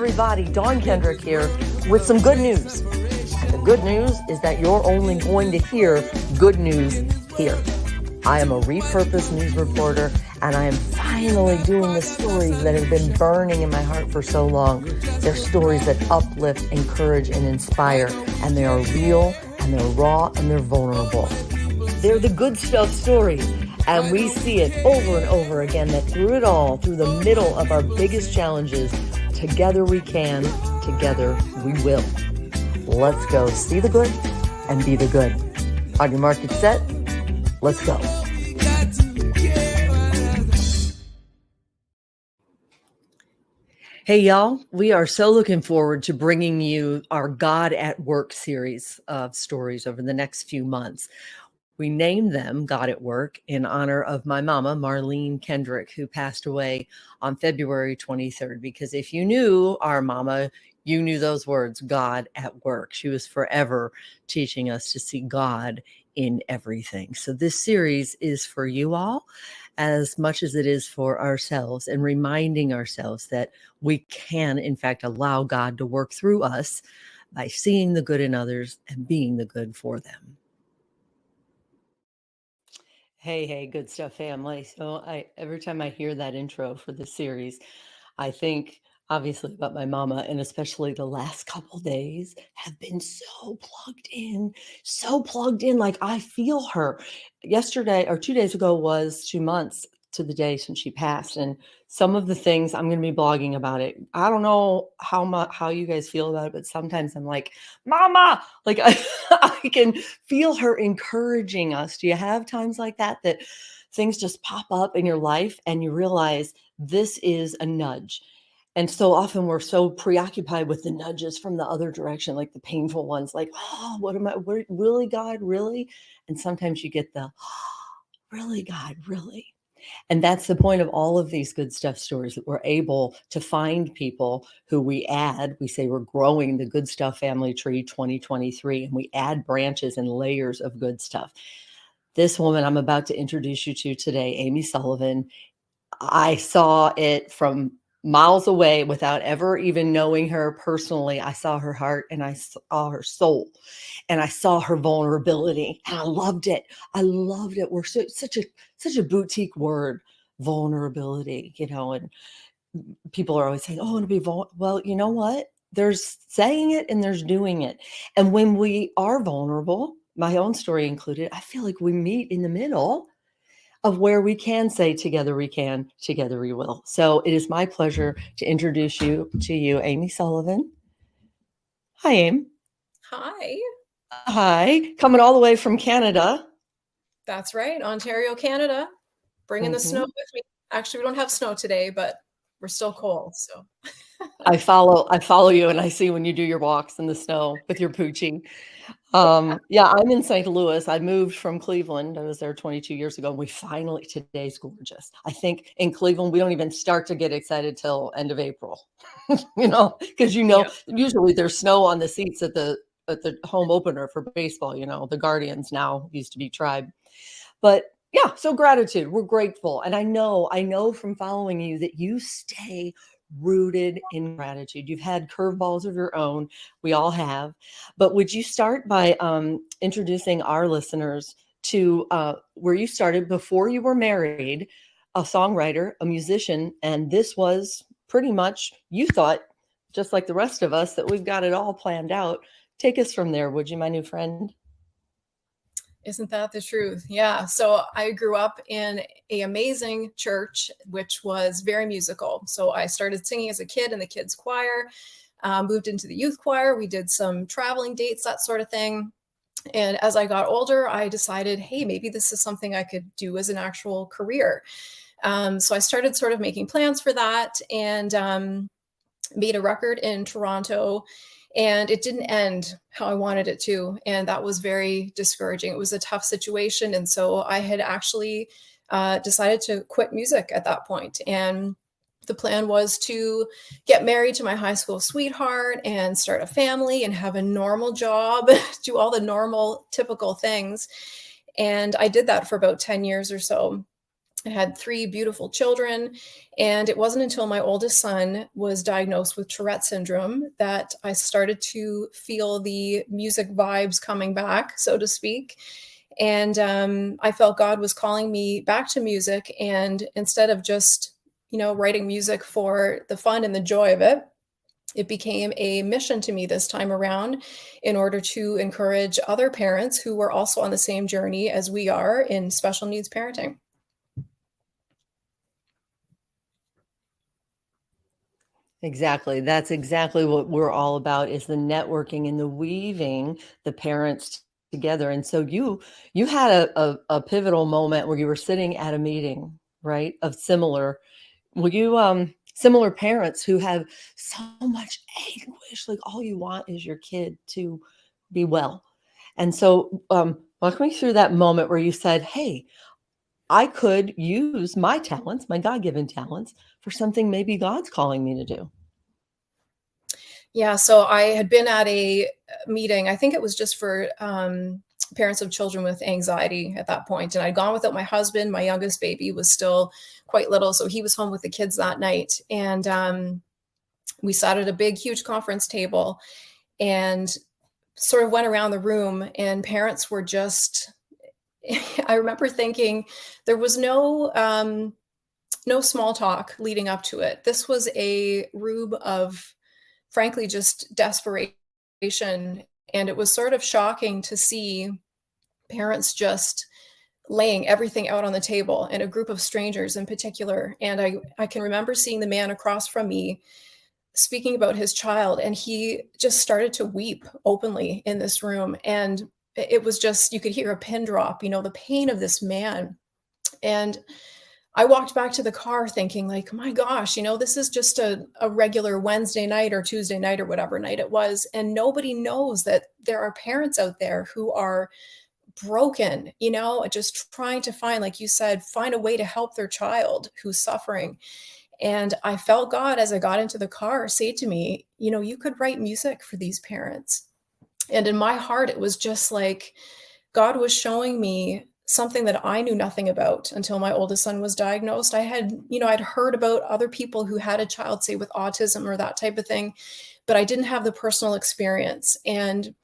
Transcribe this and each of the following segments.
everybody. Dawn Kendrick here with some good news. And the good news is that you're only going to hear good news here. I am a repurposed news reporter, and I am finally doing the stories that have been burning in my heart for so long. They're stories that uplift, encourage, and inspire, and they are real, and they're raw, and they're vulnerable. They're the good stuff stories, and we see it over and over again that through it all, through the middle of our biggest challenges, together we can, together we will. Let's go see the good and be the good. On your mark, get set. Let's go. Hey, y'all. We are so looking forward to bringing you our God at Work series of stories over the next few months. We named them God at Work in honor of my mama, Marlene Kendrick, who passed away on February 23rd. Because if you knew our mama, you knew those words, God at Work. She was forever teaching us to see God in everything. So this series is for you all as much as it is for ourselves, and reminding ourselves that we can, in fact, allow God to work through us by seeing the good in others and being the good for them. Hey, good stuff, family. So every time I hear that intro for this series, I think obviously about my mama, and especially the last couple days have been so plugged in. Like I feel her. Yesterday or 2 days ago was 2 months to the day since she passed, and some of the things I'm going to be blogging about it. I don't know how you guys feel about it, but sometimes I'm like, Mama, like I can feel her encouraging us. Do you have times like that things just pop up in your life and you realize this is a nudge? And so often we're so preoccupied with the nudges from the other direction, like the painful ones, like, oh, really, God, really? And sometimes you get the, oh, really, God, really? And that's the point of all of these good stuff stories, that we're able to find people who we say we're growing the good stuff family tree 2023, and we add branches and layers of good stuff. This woman I'm about to introduce you to today, Amy Sullivan, I saw it from miles away without ever even knowing her personally. I saw her heart and I saw her soul and I saw her vulnerability, and I loved it. We're such a boutique word, vulnerability, and people are always saying, oh, I want to be vulnerable. Well, you know what? There's saying it and there's doing it. And when we are vulnerable, my own story included, I feel like we meet in the middle of where we can say together we can, together we will. So it is my pleasure to introduce you to Amy Sullivan. Hi, Amy. Hi. Hi. Coming all the way from Canada. That's right. Ontario, Canada. Bringing the snow with me. Actually, we don't have snow today, but we're still cold. So I follow you, and I see when you do your walks in the snow with your poochie. Yeah, I'm in St. Louis. I moved from Cleveland. I was there 22 years ago. And today's gorgeous. I think in Cleveland, we don't even start to get excited till end of April, because usually there's snow on the seats at the home opener for baseball. The Guardians now used to be Tribe, but yeah. So gratitude. We're grateful. And I know from following you that you stay rooted in gratitude. You've had curveballs of your own. We all have. But would you start by introducing our listeners to where you started before you were married, a songwriter, a musician, and this was pretty much, you thought, just like the rest of us, that we've got it all planned out. Take us from there, would you, my new friend? Isn't that the truth? Yeah. So I grew up in an amazing church, which was very musical. So I started singing as a kid in the kids' choir, moved into the youth choir. We did some traveling dates, that sort of thing. And as I got older, I decided, hey, maybe this is something I could do as an actual career. So I started sort of making plans for that, and made a record in Toronto. And it didn't end how I wanted it to. And that was very discouraging. It was a tough situation. And so I had actually decided to quit music at that point. And the plan was to get married to my high school sweetheart and start a family and have a normal job, do all the normal, typical things. And I did that for about 10 years or so. I had 3 beautiful children, and it wasn't until my oldest son was diagnosed with Tourette syndrome that I started to feel the music vibes coming back, so to speak. And I felt God was calling me back to music. And instead of just, writing music for the fun and the joy of it, it became a mission to me this time around in order to encourage other parents who were also on the same journey as we are in special needs parenting. Exactly. That's exactly what we're all about, is the networking and the weaving the parents together. And so you had a pivotal moment where you were sitting at a meeting, right? Of similar, will you similar parents who have so much anguish, like all you want is your kid to be well. And so walk me through that moment where you said, "Hey, I could use my talents, my God-given talents, for something maybe God's calling me to do." Yeah, so I had been at a meeting, I think it was just for parents of children with anxiety at that point. And I'd gone without my husband. My youngest baby was still quite little. So he was home with the kids that night. And we sat at a big, huge conference table and sort of went around the room, and parents were just, I remember thinking there was no small talk leading up to it. This was a rube of, frankly, just desperation. And it was sort of shocking to see parents just laying everything out on the table, and a group of strangers in particular. And I can remember seeing the man across from me speaking about his child, and he just started to weep openly in this room. And it was just, you could hear a pin drop, the pain of this man. And I walked back to the car thinking, like, my gosh, this is just a regular Wednesday night or Tuesday night or whatever night it was. And nobody knows that there are parents out there who are broken, just trying to find, like you said, find a way to help their child who's suffering. And I felt God, as I got into the car, say to me, you could write music for these parents. And in my heart, it was just like God was showing me something that I knew nothing about until my oldest son was diagnosed. I'd heard about other people who had a child, say, with autism or that type of thing, but I didn't have the personal experience. And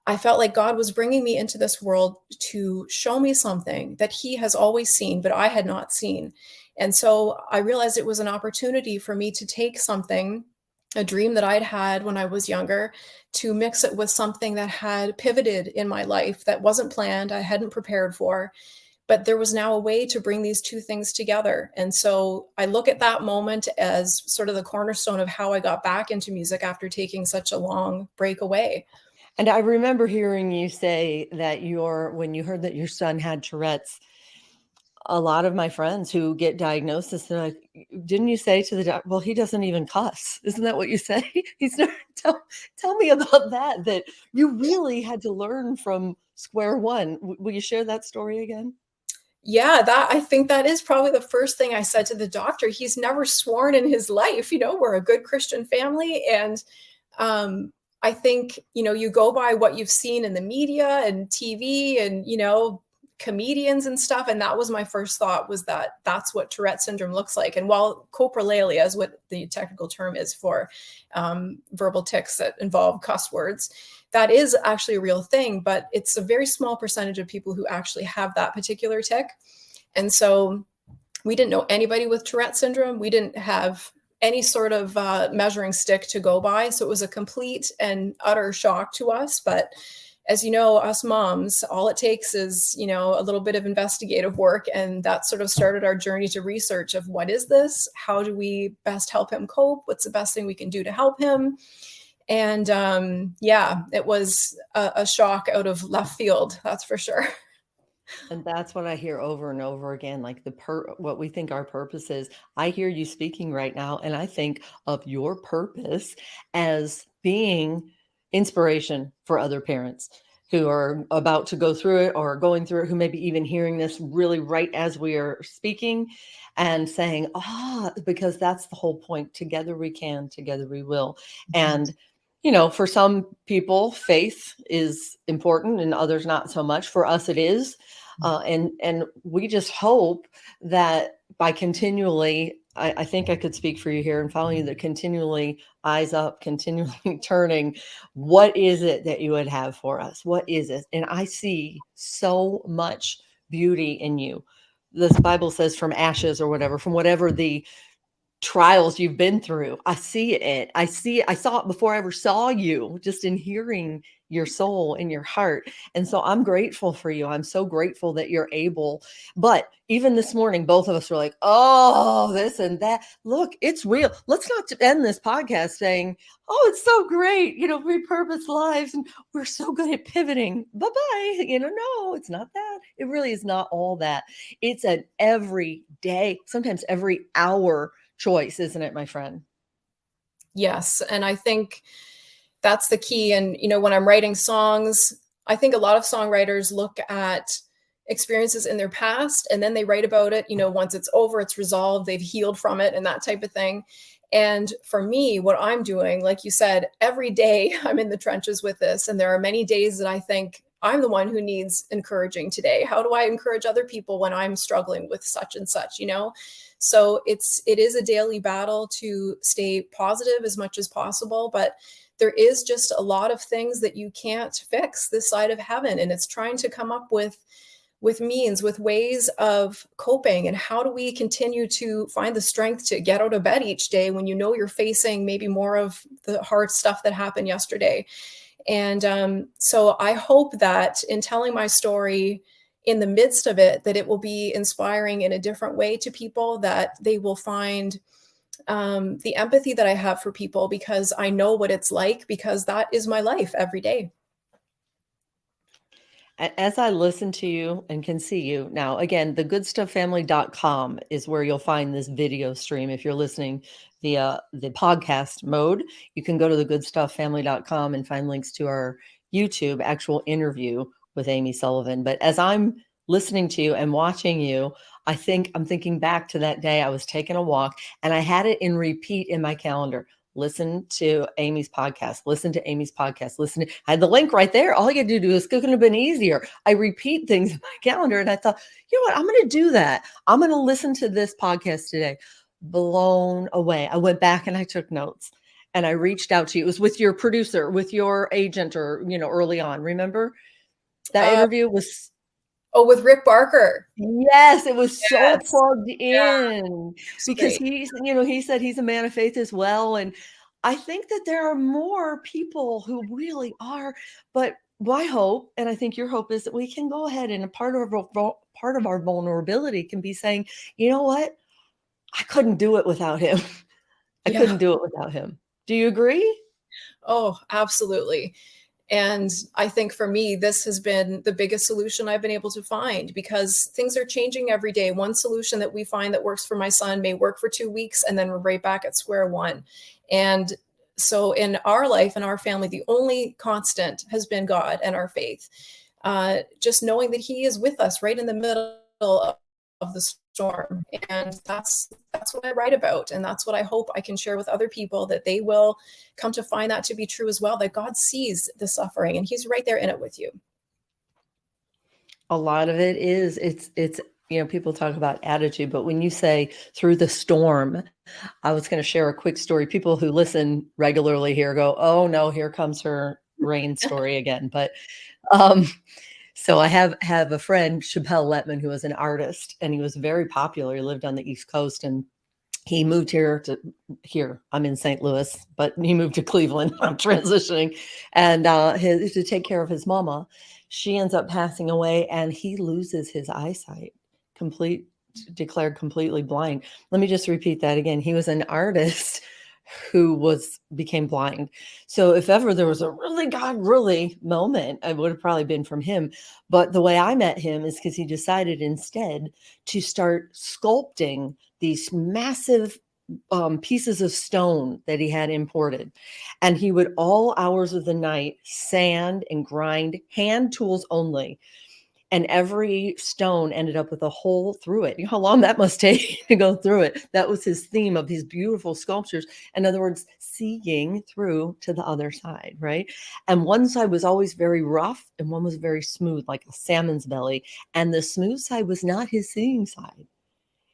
I felt like God was bringing me into this world to show me something that he has always seen, but I had not seen. And so I realized it was an opportunity for me to take something, a dream that I'd had when I was younger, to mix it with something that had pivoted in my life that wasn't planned, I hadn't prepared for, but there was now a way to bring these two things together. And so I look at that moment as sort of the cornerstone of how I got back into music after taking such a long break away. And I remember hearing you say that when you heard that your son had Tourette's, a lot of my friends who get diagnosis, they're like, didn't you say to the doctor, well, he doesn't even cuss. Isn't that what you say? He's not, tell me about that you really had to learn from square one. Will you share that story again? Yeah, I think that is probably the first thing I said to the doctor. He's never sworn in his life. We're a good Christian family. And I think, you go by what you've seen in the media and TV and, comedians and stuff. And that was my first thought, was that that's what Tourette syndrome looks like. And while coprolalia is what the technical term is for verbal tics that involve cuss words, that is actually a real thing, but it's a very small percentage of people who actually have that particular tic. And so we didn't know anybody with Tourette syndrome. We didn't have any sort of measuring stick to go by. So it was a complete and utter shock to us. But as you know, us moms, all it takes is, a little bit of investigative work. And that sort of started our journey to research of, what is this? How do we best help him cope? What's the best thing we can do to help him? And it was a shock out of left field, that's for sure. And that's what I hear over and over again, like what we think our purpose is. I hear you speaking right now, and I think of your purpose as being inspiration for other parents who are about to go through it or going through it, who may be even hearing this really right as we are speaking and saying, because that's the whole point. Together we can, together we will. And for some people, faith is important and others not so much. For us, it is. And we just hope that by continually, I think I could speak for you here and following you, that continually eyes up, continually turning, what is it that you would have for us? What is it? And I see so much beauty in you. This Bible says from ashes or whatever, from whatever the trials you've been through. I see it. I see it. I saw it before I ever saw you, just in hearing your soul and your heart. And so I'm grateful for you. I'm so grateful that you're able. But even this morning, both of us were like, oh, this and that. Look, it's real. Let's not end this podcast saying, oh, it's so great, repurpose lives. And we're so good at pivoting. Bye-bye. No, it's not that. It really is not all that. It's an every day, sometimes every hour choice, isn't it, my friend? Yes. And I think that's the key. And, when I'm writing songs, I think a lot of songwriters look at experiences in their past and then they write about it. Once it's over, it's resolved, they've healed from it and that type of thing. And for me, what I'm doing, like you said, every day I'm in the trenches with this. And there are many days that I think I'm the one who needs encouraging today. How do I encourage other people when I'm struggling with such and such, So it is a daily battle to stay positive as much as possible, but there is just a lot of things that you can't fix this side of heaven. And it's trying to come up with means, with ways of coping. And how do we continue to find the strength to get out of bed each day when you're facing maybe more of the hard stuff that happened yesterday? And so I hope that in telling my story in the midst of it, that it will be inspiring in a different way to people, that they will find the empathy that I have for people, because I know what it's like, because that is my life every day. As I listen to you and can see you now, again, thegoodstufffamily.com is where you'll find this video stream. If you're listening via the podcast mode, you can go to thegoodstufffamily.com and find links to our YouTube actual interview with Amy Sullivan. But as I'm listening to you and watching you, I'm thinking back to that day I was taking a walk and I had it in repeat in my calendar. Listen to Amy's podcast, I had the link right there. All you had to do is, it couldn't have been easier. I repeat things in my calendar and I thought, what? I'm going to do that. I'm going to listen to this podcast today. Blown away. I went back and I took notes and I reached out to you. It was with your producer, with your agent, or, early on. Remember that interview was. Oh, with Rick Barker. Yes, it was so Yes. plugged Yeah. in because he said he's a man of faith as well. And I think that there are more people who really are, but my hope, and I think your hope, is that we can go ahead and a part of our vulnerability can be saying, you know what? I couldn't do it without him. I couldn't do it without him. Do you agree? Oh, absolutely. And I think for me, this has been the biggest solution I've been able to find, because things are changing every day. One solution that we find that works for my son may work for 2 weeks, and then we're right back at square one. And so in our life and our family, the only constant has been God and our faith. Just knowing that he is with us right in the middle of the storm. And that's what I write about. And that's what I hope I can share with other people, that they will come to find that to be true as well, that God sees the suffering and he's right there in it with you. A lot of it is, it's people talk about attitude, but when you say through the storm, I was going to share a quick story. People who listen regularly here go, oh no, here comes her rain story again. But so I have a friend, Chappelle Letman, who was an artist, and he was very popular. He lived on the East Coast, and he moved here. I'm in St. Louis, but he moved to Cleveland. I'm transitioning, and to take care of his mama. She ends up passing away, and he loses his eyesight, declared completely blind. Let me just repeat that again. He was an artist who became blind. So if ever there was a really moment, it would have probably been from him. But the way I met him is because he decided instead to start sculpting these massive pieces of stone that he had imported. And he would, all hours of the night, sand and grind, hand tools only. and every stone ended up with a hole through it. You know how long that must take to go through it? That was his theme of these beautiful sculptures. In other words, seeing through to the other side, right? And one side was always very rough and one was very smooth, like a salmon's belly. And the smooth side was not his seeing side.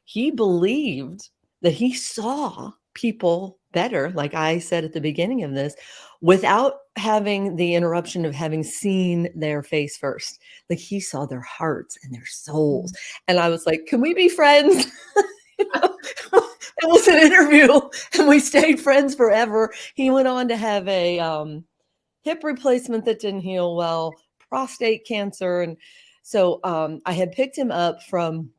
He believed that he saw people better, like I said at the beginning of this, without having the interruption of having seen their face first. Like he saw their hearts and their souls. And I was like, can we be friends? You know, it was an interview and we stayed friends forever. He went on to have a hip replacement that didn't heal well, prostate cancer. And so I had picked him up from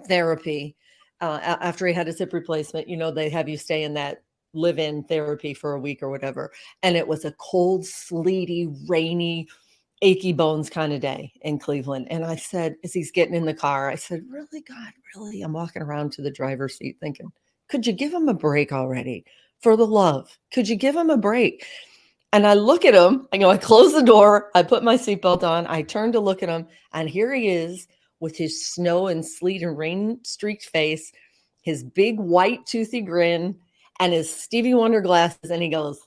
therapy after he had his hip replacement. You know, they have you stay in that live-in therapy for a week or whatever. And it was a cold, sleety, rainy, achy bones kind of day in Cleveland. And I said, as he's getting in the car, I said, really, God, really? I'm walking around to the driver's seat thinking, could you give him a break already? For the love, could you give him a break? And I look at him, I close the door, I put my seatbelt on, I turn to look at him, and here he is with his snow and sleet and rain streaked face, his big white toothy grin, and his Stevie Wonder glasses. And he goes,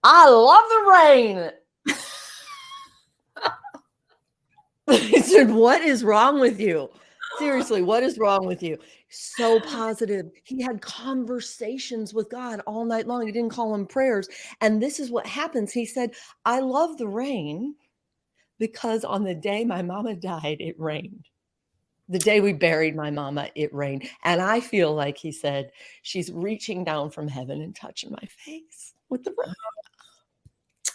I love the rain. He said, what is wrong with you? Seriously, what is wrong with you? So positive. He had conversations with God all night long. He didn't call them prayers. And this is what happens. He said, I love the rain because on the day my mama died, it rained. The day we buried my mama, it rained. And I feel like, he said, she's reaching down from heaven and touching my face with the rain.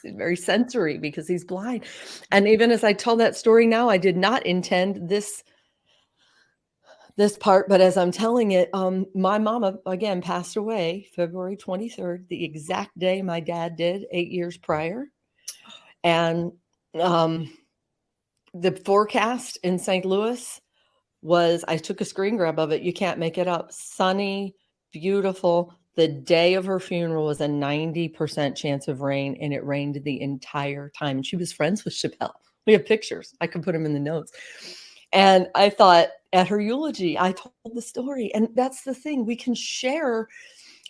It's very sensory because he's blind. And even as I tell that story now, I did not intend this part, but as I'm telling it, my mama, again, passed away February 23rd, the exact day my dad did 8 years prior. And the forecast in St. Louis was, I took a screen grab of it. You can't make it up. Sunny, beautiful. The day of her funeral was a 90% chance of rain, and it rained the entire time. And she was friends with Chappelle. We have pictures. I could put them in the notes. And I thought at her eulogy, I told the story. And that's the thing. We can share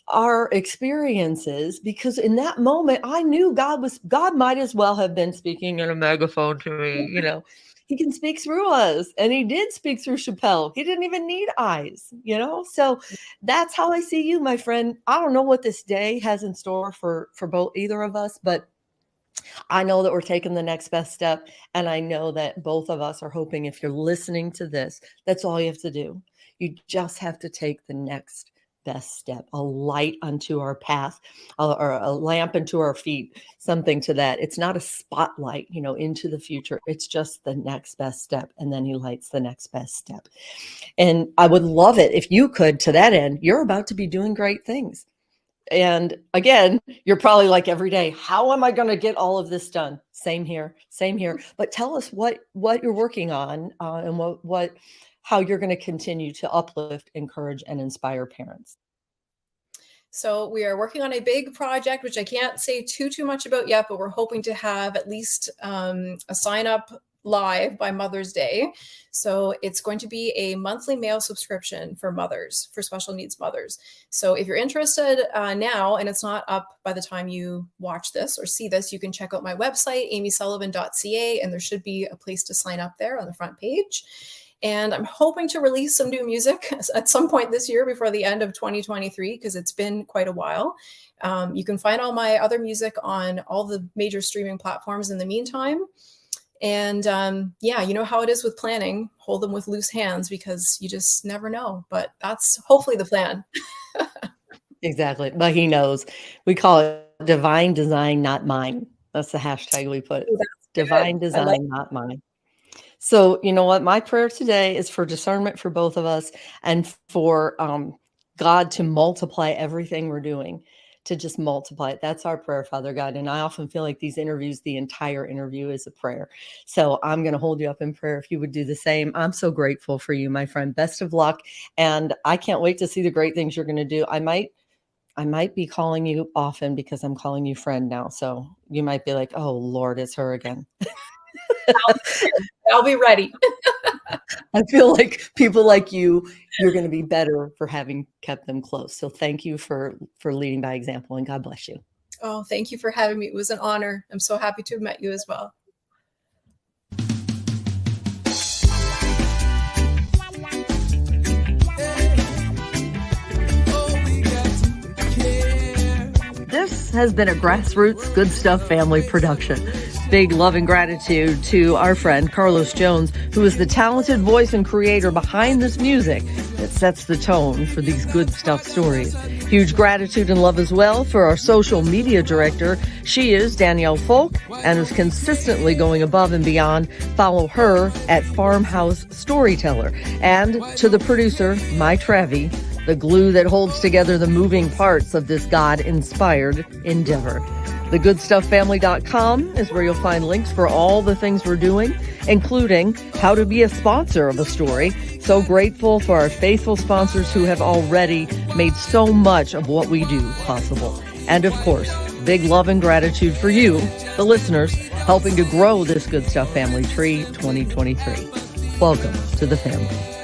our experiences because in that moment, I knew God might as well have been speaking in a megaphone to me. You know, he can speak through us. And he did speak through Chappelle. He didn't even need eyes, you know? So that's how I see you, my friend. I don't know what this day has in store for either of us, but I know that we're taking the next best step. And I know that both of us are hoping, if you're listening to this, that's all you have to do. You just have to take the next best step, a light unto our path, or a lamp unto our feet, something to that. It's not a spotlight, into the future. It's just the next best step. And then he lights the next best step. And I would love it if you could, to that end. You're about to be doing great things. And again, you're probably like, every day, how am I going to get all of this done? Same here. But tell us what you're working on, and how you're going to continue to uplift, encourage, and inspire parents. So we are working on a big project, which I can't say too much about yet, but we're hoping to have at least a sign up live by Mother's Day. So it's going to be a monthly mail subscription for mothers, for special needs mothers. So if you're interested now, and it's not up by the time you watch this or see this, you can check out my website, amysullivan.ca, and there should be a place to sign up there on the front page. And I'm hoping to release some new music at some point this year before the end of 2023, because it's been quite a while. You can find all my other music on all the major streaming platforms in the meantime. And yeah, you know how it is with planning, hold them with loose hands because you just never know. But that's hopefully the plan. Exactly. But he knows. We call it divine design, not mine. That's the hashtag we put. Oh, divine design, not mine. So, you know what? My prayer today is for discernment for both of us, and for God to multiply everything we're doing, to just multiply it. That's our prayer, Father God. And I often feel like these interviews, the entire interview is a prayer. So I'm going to hold you up in prayer if you would do the same. I'm so grateful for you, my friend. Best of luck. And I can't wait to see the great things you're going to do. I might be calling you often because I'm calling you friend now. So you might be like, oh, Lord, it's her again. I'll be ready. I feel like people like you're going to be better for having kept them close. So thank you for leading by example, and God bless you. Oh, thank you for having me. It was an honor. I'm so happy to have met you as well. This has been a Grassroots Good Stuff family production. Big love and gratitude to our friend Carlos Jones, who is the talented voice and creator behind this music that sets the tone for these good stuff stories. Huge gratitude and love as well for our social media director. She is Danielle Folk and is consistently going above and beyond. Follow her at Farmhouse Storyteller. And to the producer, My Travi, the glue that holds together the moving parts of this God-inspired endeavor. TheGoodStuffFamily.com is where you'll find links for all the things we're doing, including how to be a sponsor of a story. So grateful for our faithful sponsors who have already made so much of what we do possible. And of course, big love and gratitude for you, the listeners, helping to grow this Good Stuff family tree 2023. Welcome to the family.